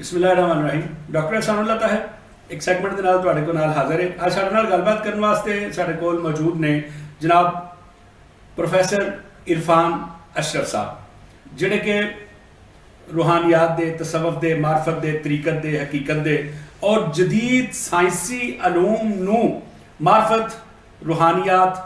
बिस्मिल्लाहिर्रहमानिर्रहीम। डॉक्टर एहसानुल्लाह ताहिर एक सैगमेंट के नाल तुहाडे कोल हाज़िर है। आज साडे नाल गलबात करने वास्ते साडे कोल मौजूद ने जनाब प्रोफैसर इरफान अशरफ साहब, जिहड़े कि रूहानियात दे, तसव्वुफ दे, मार्फत दे, तरीकत दे, हकीकत दे और जदीद साइंसी अलूम नू मार्फत, रूहानियात,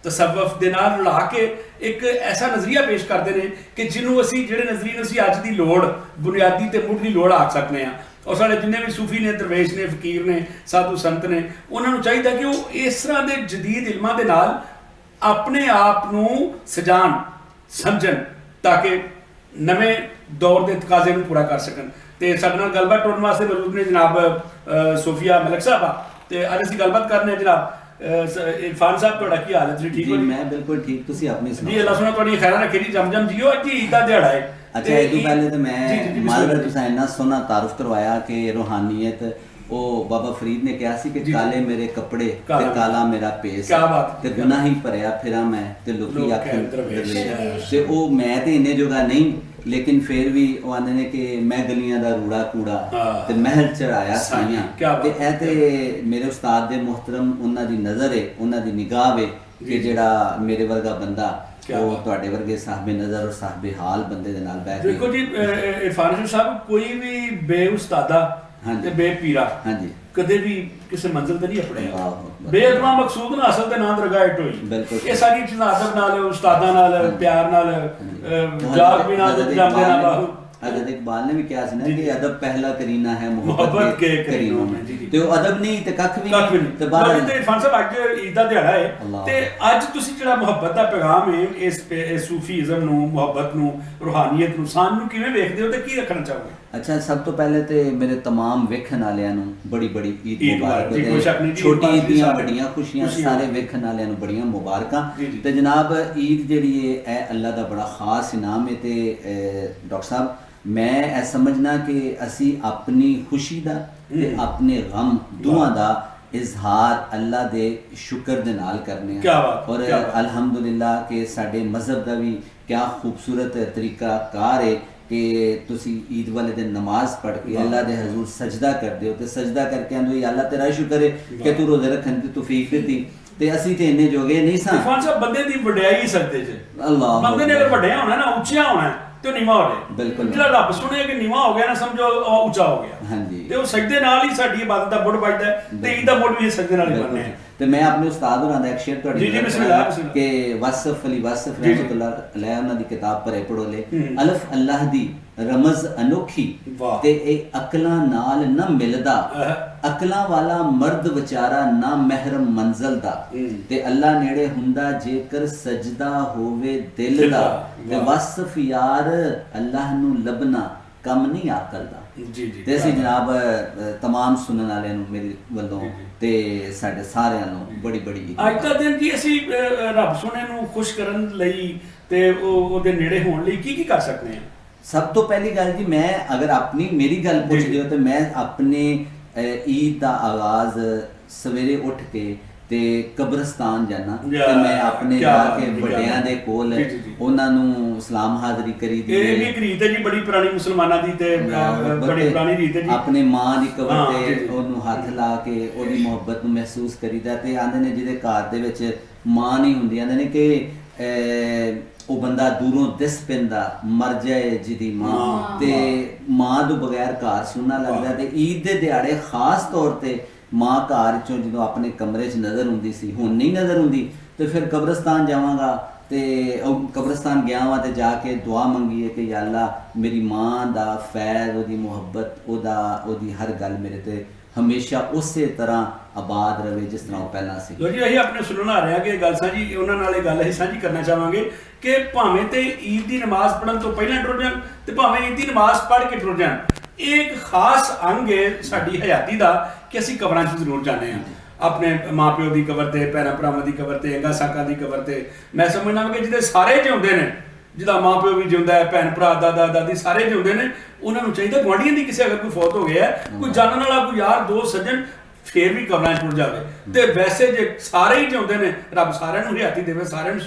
तसव्वुफ दे नाल रला के एक ऐसा नज़रिया पेश करते हैं कि जिन्होंने असी जिहड़े नज़रिए नूं असी अज दी लोड़ बुनियादी ते मुढ़ली लोड़ आख सकते हैं। और साढ़े जिन्ने भी सूफी ने, दरवेश ने, फकीर ने, साधु संत ने, उन्होंने चाहिए कि वो इस तरह के जदीद इल्मां दे नाल अपने आप नूं सजान समझन ताकि नवे दौर के तकाजे नूं पूरा कर सकन। तो साडे नाल गलबात टोरन वास्ते मौजूद ने जनाब सोफिया मलिक साहबा। तो अज असीं गलबात करने जनाब इरफान साहब, तुहाडा की हाल है? तुसीं ठीक हो? मैं बिल्कुल ठीक। तुसीं अपनी सुनाओ जी। अल्लाह सुना तुहाडी खैर रखे जी। जम जियो। अज ईद दा दिहाड़ा है। अच्छा, इस तो पहले तो मैं मालूम तुसां इन्ना सोहना तारुफ करवाया कि रूहानियत वो बाबा फरीद ने कहा सी कि काले मेरे कपड़े ते काला मेरा पेस ते गुनाह ही भरिया फिरा मैं ते लोकी आखन दरवेश। ते ओ मैं ते इन्ने जोगा नहीं, लेकिन फिर भी वो आंदे ने कि मैं गलियां दा रूड़ा कूड़ा ते महल चढ़ाया साइयां। ते ऐ ते मेरे उस्ताद दे मोहतरम उन्हां दी नज़र है, उन्हां दी निगाह है कि जेड़ा मेरे वर्गा बंदा वो तुहाडे वर्गे साहिबे नज़र और साहिबे हाल बंदे दे नाल बैठ के देखो जी इरफान साहब, कोई भी बेउस्तादा ते बेपीरा कदे भी किसी मंजिल ते नहीं अपने बेअदबा मकसूद ना असल ते नाम दरगाह टोई। ये सारी चीज़ां अदब नाल, उस्तादां नाल, प्यार नाल, जाग बिना जामदे ना बाहु। हज़रत इकबाल ने भी कहा सी ना कि अदब पहला करीना है मोहब्बत के करीनों में। ते अदब नहीं ते कख भी नहीं। ते बाहर ते इरफान साहब अज ईद दा दिहाड़ा है ते अज तुसीं जिहड़ा मोहब्बत दा पैगाम है इस सूफीज़म नूं, मोहब्बत नूं, रूहानियत नूं, सान नूं किवें वेखदे हो ते की रखना चाहोगे? अच्छा, सब तो पहले तो मेरे तमाम वेखण वालियां नूं बड़ी बड़ी ईद मुबारक। छोटी ईद दियां बड़ियां खुशियां सारे वेखण वालियां नूं बड़ियां मुबारकां। ते जनाब ईद जिहड़ी है अल्लाह दा बड़ा खास इनाम है। ते डॉक्टर साहब, मैं ऐ समझना कि असी अपनी खुशी दा ते अपने गम दोवां दा इजहार अल्लाह दे शुक्र दे नाल करने और अल्हम्दुलिल्लाह कि साडे मजहब दा भी क्या खूबसूरत तरीका कार है कि तुसी ईद वाले दिन नमाज पढ़ के अल्लाह दे हजूर सजदा करदे हो। ते सजदा करके आंदे अल्लाह तेरा शुक्र है कि तू रोजे रखन दी तौफीक दित्ती। ते असी ते इन्ने जोगे नहीं सा। इरफान साहब, बंदे दी वड्याई सकदे जे अल्लाह, बंदे ने अगर वड्या होना ना, ऊंचा होना है तो नीवा हो जाए। बिल्कुल जिहड़ा रब सुने कि नीवा हो गया ना, समझो ऊंचा हो गया। हां जी। ते वो सजदे नाल ही साडी इबादत दा मुड़ बजदा है ते ईद दा मुड़ भी सजदे नाल ही बनना है। तो मैं अपने उस्ताद होना दा एक शेर तुहाडी जी बिस्मिल्लाह कि वसफ अली वसफ रहमतुल्लाह अलैह उन्हां दी किताब पढ़े पढ़ो ले अल्फ अल्लाह दी रमज अनोखी ते ए अकलां नाल न मिलदा, अकलां वाला मर्द विचारा ना महरम मंजिल दा। ते अल्लाह नेड़े हुंदा जेकर सजदा होवे दिल दा, ते वसफ यार अल्लाह नू लबना कम नहीं अकल दा। ते असीं जनाब तमाम सुनने वाले नू मेरी वल्लों ते साडे सारिਆਂ ਨੂੰ बड़ी बड़ी ਅੱਜ ਦਾ ਦਿਨ ਜੀ ਅਸੀਂ ਰੱਬ ਸੋਹਣੇ ਨੂੰ ਖੁਸ਼ ਕਰਨ ਲਈ ਤੇ ਉਹਦੇ ਨੇੜੇ ਹੋਣ ਲਈ ਕੀ ਕਰ ਸਕਦੇ ਹਾਂ? सब तो पहली गल जी, मैं अगर अपनी मेरी गल पुछदे हो तो मैं अपने ईद का आगाज सवेरे उठ के ते कब्रस्तान जाना ते मैं अपने जाके बड़ियां दे कोल उन्हां नूं सलाम हाज़री करी दी। ये भी एक रीत है जी, बड़ी पुरानी मुसलमानां दी ते बड़ी पुरानी रीत है जी। अपने मां दी कबर ते ओनू हत्थ ला के ओदी मोहब्बत नूं महसूस करीदा। ते आंदे ने जिहदे घर दे विच मां नहीं हुंदी, आंदे ने कि वो बंदा दूरों दिस पैंदा मर जाए जिदी मां, ते मां तो बगैर घर सुनना लगदा। ते ईद दे दिहाड़े खास तौर ते मां घर चों जो अपने कमरे च नज़र हुंदी सी, हुण नहीं नज़र हुंदी। तो फिर कब्रस्तान जावांगा ते कब्रस्तान गया वां ते जाके दुआ मंगी है कि या अल्लाह मेरी मां दा फैज़, ओदी मुहब्बत, ओदी हर गल मेरे ते हमेशा उसे तरह आबाद रहे जिस तरह पहला सी। लो जी, असीं अपने सुनना आ रहे हैं कि गल साझी उन्हां नाल इह गल असीं साझी करना चाहांगे कि भावें ते ईद दी नमाज पढ़न तो पहले टुर जाण ते भावें ईद दी नमाज पढ़ के टुर जाण, एक खास अंग है साडी हयाती दा कि असीं कबरां 'ਚ जरूर जाने हैं। अपने माँ प्यो की कबर ते, भैणां भरावां की कबर ते, अंगा साकां की कबर ते। मैं समझना कि जिहदे सारे जिउंदे ने, जिहदा माँ प्यो भी जिउंदा है, भैन भरा, दादा दादी सारे जिउंदे ने, उन्हां नूं चाहीदा गुआंढियां दी किसी अगर कोई फौत हो गया है, कोई जानन वाला, कोई यार दोस्त सज्जन ਫੇਰ ਵੀ ਕਬਰਾਂ 'ਚ ਟੁੱਟ ਜਾਵੇ। ਤੇ ਵੈਸੇ ਜੇ ਸਾਰੇ ਹੀ ਚਾਹੁੰਦੇ ਨੇ ਰੱਬ ਸਾਰਿਆਂ ਨੂੰ ਹਯਾਤੀ ਦੇਵੇ, ਸਾਰਿਆਂ ਨੂੰ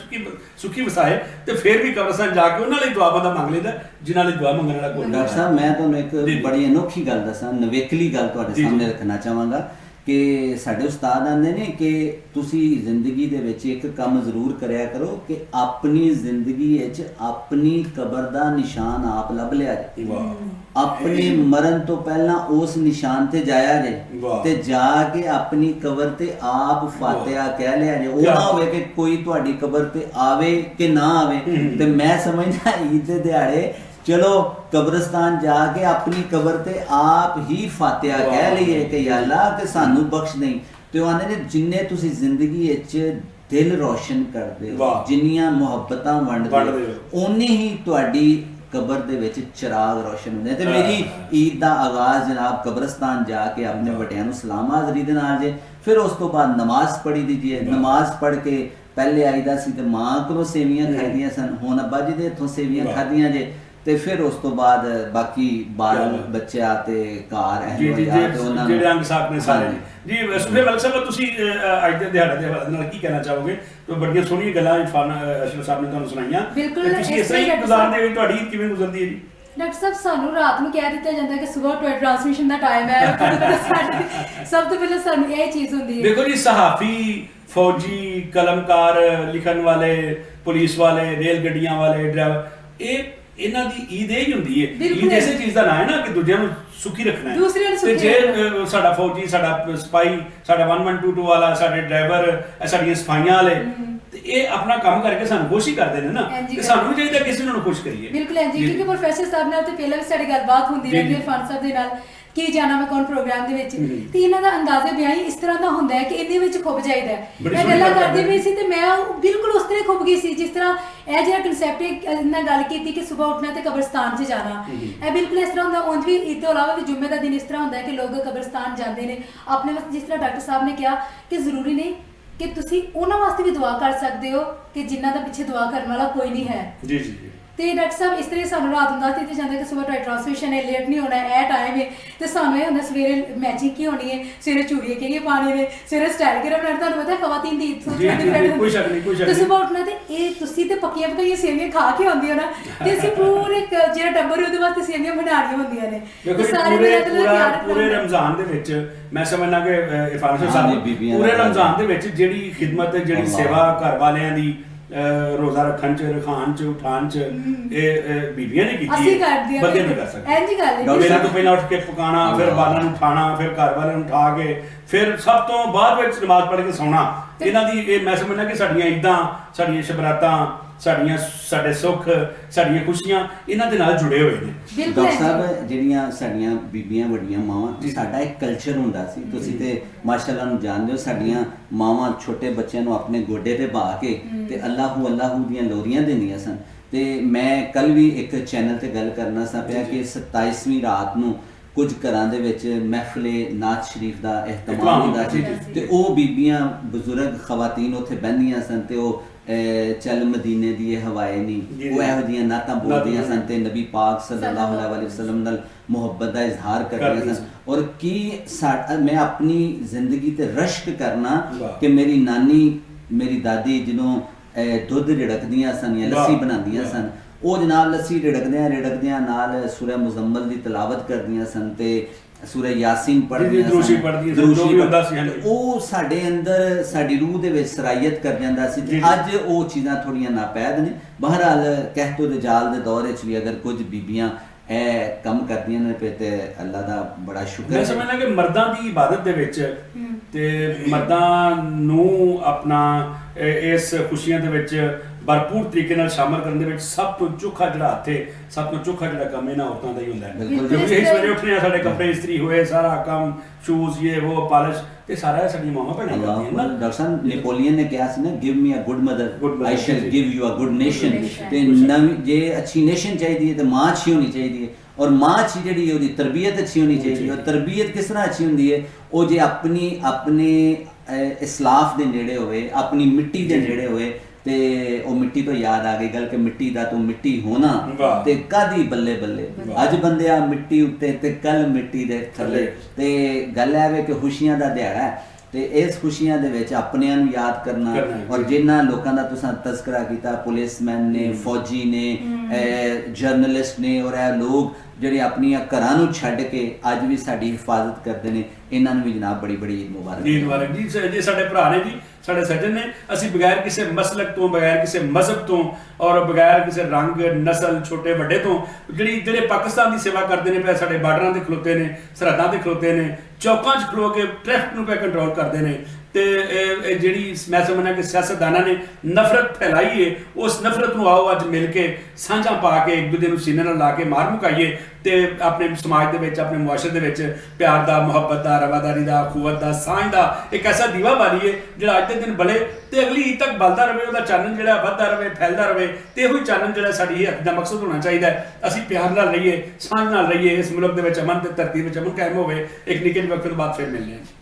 ਸੁਖੀ ਵਸਾਏ, ਤੇ ਫੇਰ ਵੀ ਕਬਰਸਤਾਨ ਜਾ ਕੇ ਉਹਨਾਂ ਲਈ ਦੁਆ ਬੰਦਾ ਮੰਗ ਲੈਂਦਾ ਜਿਨ੍ਹਾਂ ਲਈ ਦੁਆ ਮੰਗਣ ਵਾਲਾ ਕੋਈ ਨਹੀਂ। ਡਾਕਟਰ ਸਾਹਿਬ ਮੈਂ ਤੁਹਾਨੂੰ ਇੱਕ ਬੜੀ ਅਨੋਖੀ ਗੱਲ ਦੱਸਾਂ, ਨਵੇਕਲੀ ਗੱਲ ਤੁਹਾਡੇ ਸਾਹਮਣੇ ਰੱਖਣਾ ਚਾਹਾਂਗਾ ਕਿ ਸਾਡੇ ਉਸਤਾਦ ਆਂਦੇ ਨੇ ਕਿ ਤੁਸੀਂ ਜ਼ਿੰਦਗੀ ਦੇ ਵਿੱਚ ਇੱਕ ਕੰਮ ਜ਼ਰੂਰ ਕਰਿਆ ਕਰੋ ਕਿ ਆਪਣੀ ਜ਼ਿੰਦਗੀ ਵਿੱਚ ਆਪਣੀ ਕਬਰ ਦਾ ਨਿਸ਼ਾਨ ਆਪ ਲੱਭ ਲਿਆ ਜੇ। ਆਪਣੇ ਮਰਨ ਤੋਂ ਪਹਿਲਾਂ ਉਸ ਨਿਸ਼ਾਨ ਤੇ ਜਾਇਆ ਜੇ ਤੇ ਜਾ ਕੇ ਆਪਣੀ ਕਬਰ ਤੇ ਆਪ ਫਾਤਿਹਾ ਕਹਿ ਲਿਆ ਜੇ। ਉਹ ਨਾ ਹੋਵੇ ਕਿ ਕੋਈ ਤੁਹਾਡੀ ਕਬਰ ਤੇ ਆਵੇ ਕਿ ਨਾ ਆਵੇ। ਤੇ ਮੈਂ ਸਮਝਦਾ ਈਦ ਦੇ ਦਿਹਾੜੇ ਚਲੋ ਕਬਰਸਤਾਨ ਜਾ ਕੇ ਆਪਣੀ ਕਬਰ ਤੇ ਆਪ ਹੀ ਫਾਤਿਹਾ ਕਹਿ ਲਈਏ ਕਿ ਯਾ ਅੱਲਾ ਕਿ ਸਾਨੂੰ ਬਖਸ਼ ਨਹੀਂ। ਤੇ ਉਹ ਆਂਦੇ ਨੇ ਜਿੰਨੇ ਤੁਸੀਂ ਜ਼ਿੰਦਗੀ ਵਿੱਚ ਦਿਲ ਰੋਸ਼ਨ ਕਰਦੇ ਹੋ, ਜਿੰਨੀਆਂ ਮੁਹੱਬਤਾਂ ਵੰਡਦੇ ਹੋ, ਓਨੀ ਹੀ ਤੁਹਾਡੀ ਕਬਰ ਦੇ ਵਿੱਚ ਚਿਰਾਗ ਰੋਸ਼ਨ ਹੁੰਦੇ। ਤੇ ਮੇਰੀ ਈਦ ਦਾ ਆਗਾਜ਼ ਜਨਾਬ ਕਬਰਸਤਾਨ ਜਾ ਕੇ ਆਪਣੇ ਵੱਡਿਆਂ ਨੂੰ ਸਲਾਮ ਹਾਜ਼ਰੀ ਦੇ ਨਾਲ ਜੇ। ਫਿਰ ਉਸ ਤੋਂ ਬਾਅਦ ਨਮਾਜ਼ ਪੜ੍ਹੀ ਦੀਜੀਏ। ਨਮਾਜ਼ ਪੜ੍ਹ ਕੇ ਪਹਿਲੇ ਆਈਦਾ ਸੀ ਤੇ ਮਾਂ ਕੋਲੋਂ ਸੇਵੀਆਂ ਖਾਈਦੀਆਂ ਸਨ, ਹੁਣ ਅੱਬਾ ਜੀ ਦੇ ਇੱਥੋਂ ਸੇਵੀਆਂ ਖਾਧੀਆਂ ਜੇ। ਤੇ ਫਿਰ ਉਸ ਤੋਂ ਬਾਅਦ ਬਾਕੀ ਬਾਲ ਬੱਚਾ ਤੇ ਘਰ ਜਿਹੜੇ ਅੰਗ ਸਾਥ ਨੇ ਸਾਰੇ ਜੀ। ਸੁਹੇਲ ਮਲਿਕ ਸਾਹਿਬ ਤੁਸੀਂ ਅੱਜ ਦੇ ਦਿਹਾੜੇ ਦੇ ਹਵਾਲੇ ਨਾਲ ਕੀ ਕਹਿਣਾ ਚਾਹੋਗੇ? ਤੇ ਬੜੀਆਂ ਸੋਹਣੀਆਂ ਗੱਲਾਂ ਇਰਫਾਨ ਅਸ਼ਰਫ ਸਾਹਿਬ ਨੇ ਤੁਹਾਨੂੰ ਸੁਣਾਈਆਂ। ਤੁਸੀਂ ਇਸ ਤਰ੍ਹਾਂ ਹੀ ਗੁਜ਼ਾਰਦੇ ਹੋ, ਤੁਹਾਡੀ ਕਿਵੇਂ ਗੁਜ਼ਰਦੀ ਹੈ ਜੀ? ਡਾਕਟਰ ਸਾਹਿਬ ਸਾਨੂੰ ਰਾਤ ਨੂੰ ਕਹਿ ਦਿੱਤਾ ਜਾਂਦਾ ਕਿ ਸਵੇਰ ਟ੍ਰਾਂਸਮਿਸ਼ਨ ਦਾ ਟਾਈਮ ਹੈ। ਸਭ ਤੋਂ ਪਹਿਲਾਂ ਸਾਨੂੰ ਇਹ ਚੀਜ਼ ਹੁੰਦੀ ਹੈ। ਦੇਖੋ ਜੀ, ਸਹਾਫੀ, ਫੌਜੀ, ਕਲਮਕਾਰ, ਲਿਖਣ ਵਾਲੇ, ਪੁਲਿਸ ਵਾਲੇ, ਰੇਲ ਗੱਡੀਆਂ ਵਾਲੇ, ਡਰਾਈਵਰ, ਇਹਨਾਂ ਦੀ ਈਦ ਇਹ ਹੀ ਹੁੰਦੀ ਹੈ। ਈਦ ਇਸੇ ਚੀਜ਼ ਦਾ ਨਾਂ ਹੈ ਨਾ ਕਿ ਦੂਜਿਆਂ ਨੂੰ ਸੁਖੀ ਰੱਖਣਾ ਹੈ। ਤੇ ਜੇ ਸਾਡਾ ਫੌਜੀ, ਸਾਡਾ ਸਿਪਾਹੀ, ਸਾਡਾ 1122 ਵਾਲਾ, ਸਾਡੇ ਡਰਾਈਵਰ, ਸਾਡੀਆਂ ਸਫਾਈਆਂ ਵਾਲੇ, ਤੇ ਇਹ ਆਪਣਾ ਕੰਮ ਕਰਕੇ ਸਾਨੂੰ ਖੁਸ਼ ਹੀ ਕਰਦੇ ਨੇ ਨਾ, ਤੇ ਸਾਨੂੰ ਵੀ ਚਾਹੀਦਾ ਕਿਸੇ ਨੂੰ ਖੁਸ਼ ਕਰੀਏ। ਬਿਲਕੁਲ ਜੀ, ਕਿਉਂਕਿ ਪ੍ਰੋਫੈਸਰ ਸਾਹਿਬ ਨਾਲ ਤੇ ਪਹਿਲਾਂ ਵੀ ਸਾਡੀ ਗੱਲਬਾਤ ਹੁੰਦੀ ਰਹਿੰਦੀ ਹੈ ਇਰਫਾਨ ਸਾਹਿਬ ਦੇ ਨਾਲ ਕਿ ਜਾਣਾ ਮੈਂ ਕੌਣ ਪ੍ਰੋਗਰਾਮ ਦੇ ਵਿੱਚ, ਤੇ ਇਹਨਾਂ ਦਾ ਅੰਦਾਜ਼ੇ ਬਿਆਨ ਇਸ ਤਰ੍ਹਾਂ ਦਾ ਹੁੰਦਾ ਹੈ ਕਿ ਇਹਦੇ ਵਿੱਚ ਖੁੱਭ ਜਾਈਦਾ। ਮੈਂ ਗੱਲਾਂ ਕਰਦੀ ਪਈ ਸੀ ਤੇ ਮੈਂ ਬਿਲਕੁਲ ਉਸ ਤਰ੍ਹਾਂ ਖੁੱਭ ਗਈ ਸੀ ਜਿਸ ਤਰ੍ਹਾਂ ਇਹ ਜਿਹੜਾ ਕਨਸੈਪਟ ਇਹਨਾਂ ਗੱਲ ਕੀਤੀ ਕਿ ਸਵੇਰ ਉੱਠਣਾ ਤੇ ਕਬਰਸਤਾਨ 'ਚ ਜਾਣਾ, ਇਹ ਬਿਲਕੁਲ ਇਸ ਤਰ੍ਹਾਂ ਹੁੰਦਾ। ਉਂਝ ਵੀ ਇਸ ਤੋਂ ਇਲਾਵਾ ਵੀ ਜੁਮੇ ਦਾ ਦਿਨ ਇਸ ਤਰ੍ਹਾਂ ਹੁੰਦਾ ਹੈ ਕਿ ਲੋਕ ਕਬਰਸਤਾਨ ਜਾਂਦੇ ਨੇ ਆਪਣੇ ਵਾਸਤੇ। ਜਿਸ ਤਰ੍ਹਾਂ ਡਾਕਟਰ ਸਾਹਿਬ ਨੇ ਕਿਹਾ ਕਿ ਜ਼ਰੂਰੀ ਨਹੀਂ ਕਿ ਤੁਸੀਂ ਉਹਨਾਂ ਵਾਸਤੇ ਵੀ ਦੁਆ ਕਰ ਸਕਦੇ ਹੋ ਕਿ ਜਿਨ੍ਹਾਂ ਦਾ ਪਿੱਛੇ ਦੁਆ ਕਰਨ ਵਾਲਾ ਕੋਈ ਨਹੀਂ ਹੈ। ਜੀ ਜੀ। ਤੇ ਡਾਕਟਰ ਸਾਹਿਬ ਇਸ ਤਰ੍ਹਾਂ ਸਾਨੂੰ ਰਾਤ ਨੂੰ ਦੱਸ ਦਿੱਤੇ ਜਾਂਦਾ ਕਿ ਸਵੇਰ ਟ੍ਰਾਂਸਮਿਸ਼ਨ ਹੈ, ਲੇਟ ਨਹੀਂ ਹੋਣਾ, ਇਹ ਟਾਈਮ ਹੈ। ਤੇ ਸਾਨੂੰ ਇਹ ਹੁੰਦਾ ਸਵੇਰੇ ਮੈਚਿੰਗ ਕੀ ਹੋਣੀ ਹੈ, ਸਵੇਰੇ ਚੂੜੀਆਂ ਕਿਹੜੀਆਂ ਪਾਣੀ ਨੇ, ਸਵੇਰੇ ਸਟਾਈਲ ਕਿਹੜਾ ਬਣਾਉਣਾ। ਤੁਹਾਨੂੰ ਪਤਾ ਖਵਾਤੀਨ ਦੀ ਕੋਈ ਸ਼ੱਕ ਨਹੀਂ। ਤੇ ਸਵੇਰ ਉੱਠਣਾ ਤੇ ਇਹ ਤੁਸੀਂ ਤੇ ਪੱਕੀਆਂ ਪਕਾਈਆਂ ਸੇਵੀਆਂ ਖਾ ਕੇ ਆਉਂਦੀ ਹੋ ਨਾ, ਤੇ ਅਸੀਂ ਪੂਰੇ ਜਿਹੜਾ ਟੱਬਰ ਉਹਦੇ ਵਾਸਤੇ ਸੇਵੀਆਂ ਬਣਾਉਣੀਆਂ ਹੁੰਦੀਆਂ ਨੇ। ਪੂਰੇ ਰਮਜ਼ਾਨ ਦੇ ਵਿੱਚ ਮੈਂ ਸਮਝਣਾ ਕਿ ਇਰਫਾਨ ਸਾਹਿਬ ਪੂਰੇ ਰਮਜ਼ਾਨ ਦੇ ਵਿੱਚ ਜਿਹੜੀ ਖਿਦਮਤ, ਜਿਹੜੀ ਸੇਵਾ ਘਰ ਵਾਲਿਆਂ ਦੀ ਰੋਜ਼ਾ ਰੱਖਣ ਚ, ਰਖਾਣ ਚ, ਉਠਾਣ ਚ, ਇਹ ਬੀਬੀਆਂ ਨੇ ਕੀਤੀ ਹੈ, ਬੰਦੇ ਨਹੀਂ ਕਰ ਸਕਦੇ। ਇੰਜ ਗੱਲ ਹੈ, ਵੇਲੇ ਤੋਂ ਪਹਿਲਾਂ ਉੱਠ ਕੇ ਪਕਾਣਾ, ਫਿਰ ਬਾਲਾਂ ਨੂੰ ਉਠਾਣਾ, ਫਿਰ ਘਰ ਵਾਲਿਆਂ ਨੂੰ ਉਠਾ ਕੇ ਫਿਰ ਸਭ ਤੋਂ ਬਾਅਦ ਵਿੱਚ ਨਮਾਜ਼ ਪੜ੍ਹ ਕੇ ਸੌਣਾ। ਇਹਨਾਂ ਦੀ ਇਹ ਮੈਂ ਸਮਝਣਾ ਕਿ ਸਾਡੀਆਂ ਈਦਾਂ, ਸਾਡੀਆਂ ਸ਼ਬਰਾਤਾਂ, ਸਾਡੇ ਸੁੱਖ, ਸਾਡੀਆਂ ਖੁਸ਼ੀਆਂ ਇਹਨਾਂ ਦੇ ਨਾਲ ਜੁੜੇ ਹੋਏ ਨੇ। ਡਾਕਟਰ ਸਾਹਿਬ ਜਿਹੜੀਆਂ ਸਾਡੀਆਂ ਬੀਬੀਆਂ ਵੱਡੀਆਂ ਮਾਵਾਂ, ਸਾਡਾ ਇੱਕ ਕਲਚਰ ਹੁੰਦਾ ਸੀ, ਤੁਸੀਂ ਤੇ ਮਾਸ਼ਾਅੱਲਾ ਨੂੰ ਜਾਣਦੇ ਹੋ, ਸਾਡੀਆਂ ਮਾਵਾਂ ਛੋਟੇ ਬੱਚਿਆਂ ਨੂੰ ਆਪਣੇ ਗੋਡੇ ਤੇ ਬਾ ਕੇ ਤੇ ਅੱਲਾਹੂ ਅੱਲਾਹੂ ਦੀਆਂ ਲੋਰੀਆਂ ਦਿੰਦੀਆਂ ਸਨ। ਤੇ ਮੈਂ ਕੱਲ ਵੀ ਇੱਕ ਚੈਨਲ ਤੇ ਗੱਲ ਕਰਨਾ ਸਾ ਪਿਆ ਕਿ 27ਵੀਂ ਰਾਤ ਨੂੰ ਕੁਝ ਘਰਾਂ ਦੇ ਵਿੱਚ ਮਹਿਫਲੇ ਨਾਤ ਸ਼ਰੀਫ ਦਾ ਇਹਤਮਾਮ ਹੁੰਦਾ ਸੀ ਤੇ ਉਹ ਬੀਬੀਆਂ ਬਜ਼ੁਰਗ ਖਵਾਤੀਨ ਉੱਥੇ ਬਹਿੰਦੀਆਂ ਸਨ ਤੇ ਉਹ ਚੱਲ ਮਦੀਨੇ ਦੀ ਹਵਾਏ ਨਹੀਂ, ਉਹ ਇਹੋ ਜਿਹੀਆਂ ਨਾਤਾਂ ਬੋਲਦੀਆਂ ਸਨ ਤੇ ਨਬੀ ਪਾਕ ਸੱਲੱਲਾਹੁ ਅਲੈਹਿ ਵਸੱਲਮ ਨਾਲ ਮੁਹੱਬਤ ਦਾ ਇਜ਼ਹਾਰ ਕਰਦੀਆਂ ਸਨ। ਔਰ ਕੀ ਮੈਂ ਆਪਣੀ ਜ਼ਿੰਦਗੀ ਤੇ ਰਸ਼ਕ ਕਰਨਾ ਕਿ ਮੇਰੀ ਨਾਨੀ, ਮੇਰੀ ਦਾਦੀ ਜਦੋਂ ਦੁੱਧ ਰਿੜਕਦੀਆਂ ਸਨ ਜਾਂ ਲੱਸੀ ਬਣਾਉਂਦੀਆਂ ਸਨ, ਉਹ ਜਨਾਬ ਲੱਸੀ ਰਿੜਕਦਿਆਂ ਨਾਲ ਸੂਰਾ ਮੁਜ਼ੰਮਲ ਦੀ ਤਿਲਾਵਤ ਕਰਦੀਆਂ ਸਨ ਤੇ ਸੂਰਾ ਯਾਸੀਨ ਪੜ੍ਹਦੀਆਂ ਸਨ। ਉਹ ਸਾਡੇ ਅੰਦਰ, ਸਾਡੀ ਰੂਹ ਦੇ ਵਿੱਚ ਸਰਾਇਤ ਕਰ ਜਾਂਦਾ ਸੀ। ਤੇ ਅੱਜ ਉਹ ਚੀਜ਼ਾਂ ਥੋੜੀਆਂ ਨਾਪੈਦ ਨੇ। ਬਹਰਹਾਲ ਕਹਿਤੋ ਰਜਾਲ ਦੇ ਦੌਰ ਵਿੱਚ ਵੀ ਅਗਰ ਕੁਝ ਬੀਬੀਆਂ ਇਹ ਕੰਮ ਕਰਦੀਆਂ ਨੇ ਤੇ ਅੱਲਾ ਦਾ ਬੜਾ ਸ਼ੁਕਰ ਹੈ। ਮੈਂ ਸਮਝਦਾ ਕਿ ਮਰਦਾਂ ਦੀ ਇਬਾਦਤ ਦੇ ਵਿੱਚ ਤੇ ਮਰਦਾਂ ਨੂੰ ਆਪਣਾ ਇਸ ਖੁਸ਼ੀਆਂ ਦੇ ਵਿੱਚ ਭਰਪੂਰ ਤਰੀਕੇ ਨਾਲ ਸ਼ਾਮਲ ਕਰਨ ਦੇ ਵਿੱਚ ਸਭ ਤੋਂ ਚੋਖਾ ਜਿਹੜਾ ਹੱਥ ਹੈ, ਸਭ ਤੋਂ ਚੋਖਾ ਜਿਹੜਾ ਕੰਮ ਇਹਨਾਂ ਔਰਤਾਂ ਦਾ ਹੀ ਹੁੰਦਾ ਹੈ। ਕਿਉਂਕਿ ਇਸ ਸਵੇਰੇ ਉੱਠਣੇ ਆ, ਸਾਡੇ ਕੱਪੜੇ ਇਸਤਰੀ ਹੋਏ, ਸਾਰਾ ਕੰਮ, ਸ਼ੂਜ਼, ਇਹ ਉਹ ਪਾਲਿਸ਼, ਤੇ ਸਾਰਾ ਸਾਡੀਆਂ ਮਾਵਾਂ ਭੈਣਾਂ ਕਰਦੀਆਂ ਨਾ। ਡਾਕਟਰ ਸਾਹਿਬ ਨੈਪੋਲੀਅਨ ਨੇ ਕਿਹਾ ਸੀ ਨਾ, give me a good mother I shall give you a good nation. ਤੇ ਨਵੀਂ ਜੇ ਅੱਛੀ ਨੇਸ਼ਨ ਚਾਹੀਦੀ ਹੈ ਤੇ ਮਾਂ ਅੱਛੀ ਹੋਣੀ ਚਾਹੀਦੀ ਹੈ, ਔਰ ਮਾਂ ਅੱਛੀ ਜਿਹੜੀ ਉਹਦੀ ਤਰਬੀਅਤ ਅੱਛੀ ਹੋਣੀ ਚਾਹੀਦੀ ਹੈ। ਔਰ ਤਰਬੀਅਤ ਕਿਸ ਤਰ੍ਹਾਂ ਅੱਛੀ ਹੁੰਦੀ ਹੈ? ਉਹ ਜੇ ਆਪਣੇ ਇਸਲਾਫ ਦੇ ਨੇੜੇ ਹੋਵੇ, ਆਪਣੀ ਮਿੱਟੀ ਦੇ ਨੇੜੇ ਹੋਵੇ, ਤੇ ਉਹ ਮਿੱਟੀ ਤੋਂ ਯਾਦ ਆ ਗਈ ਗੱਲ ਕਿ ਮਿੱਟੀ ਦਾ ਤੂੰ ਮਿੱਟੀ ਹੋਣਾ ਵਾਹ। ਤੇ ਕਾਦੀ ਬੱਲੇ ਬੱਲੇ ਅੱਜ ਬੰਦਿਆ ਮਿੱਟੀ ਉੱਤੇ ਤੇ ਕੱਲ ਮਿੱਟੀ ਦੇ ਥੱਲੇ। ਤੇ ਗੱਲ ਇਹ ਵੇ ਕਿ ਖੁਸ਼ੀਆਂ ਦਾ ਦਿਹਾੜਾ ਹੈ ਤੇ ਇਸ ਖੁਸ਼ੀਆਂ ਦੇ ਵਿੱਚ ਆਪਣਿਆਂ ਨੂੰ ਯਾਦ ਕਰਨਾ ਔਰ ਜਿਨ੍ਹਾਂ ਲੋਕਾਂ ਦਾ ਤੁਸੀਂ ਤਜ਼ਕਰਾ ਕੀਤਾ, ਪੁਲਿਸਮੈਨ ਨੇ, ਫੌਜੀ ਨੇ, ਜਰਨਲਿਸਟ ਨੇ ਔਰ ਇਹ ਲੋਕ ਜਿਹੜੇ ਆਪਣੀਆਂ ਘਰਾਂ ਨੂੰ ਛੱਡ ਕੇ ਅੱਜ ਵੀ ਸਾਡੀ ਹਿਫਾਜ਼ਤ ਕਰਦੇ ਨੇ, ਇਹਨਾਂ ਨੂੰ ਵੀ ਜਨਾਬ ਬੜੀ ਬੜੀ ਈਦ ਮੁਬਾਰਕ। ਈਦ ਮੁਬਾਰਕ ਜੀ। ਜੇ ਸਾਡੇ ਭਰਾ ਨੇ ਜੀ, ਸਾਡੇ ਸੱਜਣ ਨੇ, ਅਸੀਂ ਬਗੈਰ ਕਿਸੇ ਮਸਲਕ ਤੋਂ, ਬਗੈਰ ਕਿਸੇ ਮਜ਼ਹਬ ਤੋਂ ਔਰ ਬਗੈਰ ਕਿਸੇ ਰੰਗ ਨਸਲ ਛੋਟੇ ਵੱਡੇ ਤੋਂ ਜਿਹੜੇ ਪਾਕਿਸਤਾਨ ਦੀ ਸੇਵਾ ਕਰਦੇ ਨੇ ਪਏ, ਸਾਡੇ ਬਾਰਡਰਾਂ ਤੇ ਖਲੋਤੇ ਨੇ, ਸਰਹੱਦਾਂ ਤੇ ਖਲੋਤੇ ਨੇ, ਚੌਕਾਂ 'ਚ ਖਲੋ ਕੇ ਟ੍ਰੈਫਿਕ ਨੂੰ ਪੈ ਕੰਟਰੋਲ ਕਰਦੇ ਨੇ। ਤੇ ਇਹ ਜਿਹੜੀ ਮੈਂ ਸਮਝਦਾ ਕਿ ਸਿਆਸਤਦਾਨਾਂ ਨੇ ਨਫ਼ਰਤ ਫੈਲਾਈ ਹੈ, ਉਸ ਨਫ਼ਰਤ ਨੂੰ ਆਓ ਅੱਜ ਮਿਲ ਕੇ ਸਾਂਝਾਂ ਪਾ ਕੇ ਇੱਕ ਦੂਜੇ ਨੂੰ ਸੀਨੇ ਨਾਲ ਲਾ ਕੇ ਮਾਰ ਮੁਕਾਈਏ ਤੇ ਆਪਣੇ ਸਮਾਜ ਦੇ ਵਿੱਚ, ਆਪਣੇ ਮੁਆਸ਼ਰੇ ਦੇ ਵਿੱਚ ਪਿਆਰ ਦਾ, ਮੁਹੱਬਤ ਦਾ, ਰਵਾਦਾਰੀ ਦਾ, ਅਖੂਵਤ ਦਾ, ਸਾਂਝ ਦਾ ਇੱਕ ਐਸਾ ਦੀਵਾ ਬਾਲੀਏ ਜਿਹੜਾ ਅੱਜ ਦੇ ਦਿਨ ਬਲੇ ਤੇ ਅਗਲੀ ਈਦ ਤੱਕ ਬਲਦਾ ਰਹੇ, ਉਹਦਾ ਚਾਨਣ ਜਿਹੜਾ ਵੱਧਦਾ ਰਹੇ, ਫੈਲਦਾ ਰਹੇ। ਤੇ ਇਹੋ ਹੀ ਚਾਨਣ ਜਿਹੜਾ ਸਾਡੀ ਹੱਥ ਦਾ ਮਕਸਦ ਹੋਣਾ ਚਾਹੀਦਾ ਹੈ। ਅਸੀਂ ਪਿਆਰ ਨਾਲ ਰਹੀਏ, ਸਾਂਝ ਨਾਲ ਰਹੀਏ, ਇਸ ਮੁਲਕ ਦੇ ਵਿੱਚ ਅਮਨ ਤੇ ਧਰਤੀ ਵਿੱਚ ਅਮਨ ਕਾਇਮ ਹੋਵੇ। ਇੱਕ ਨਿੱਕੇ ਜਿਹੇ ਵਕਤ ਤੋਂ ਬਾਅਦ ਫਿਰ ਮਿਲਦੇ ਹਾਂ।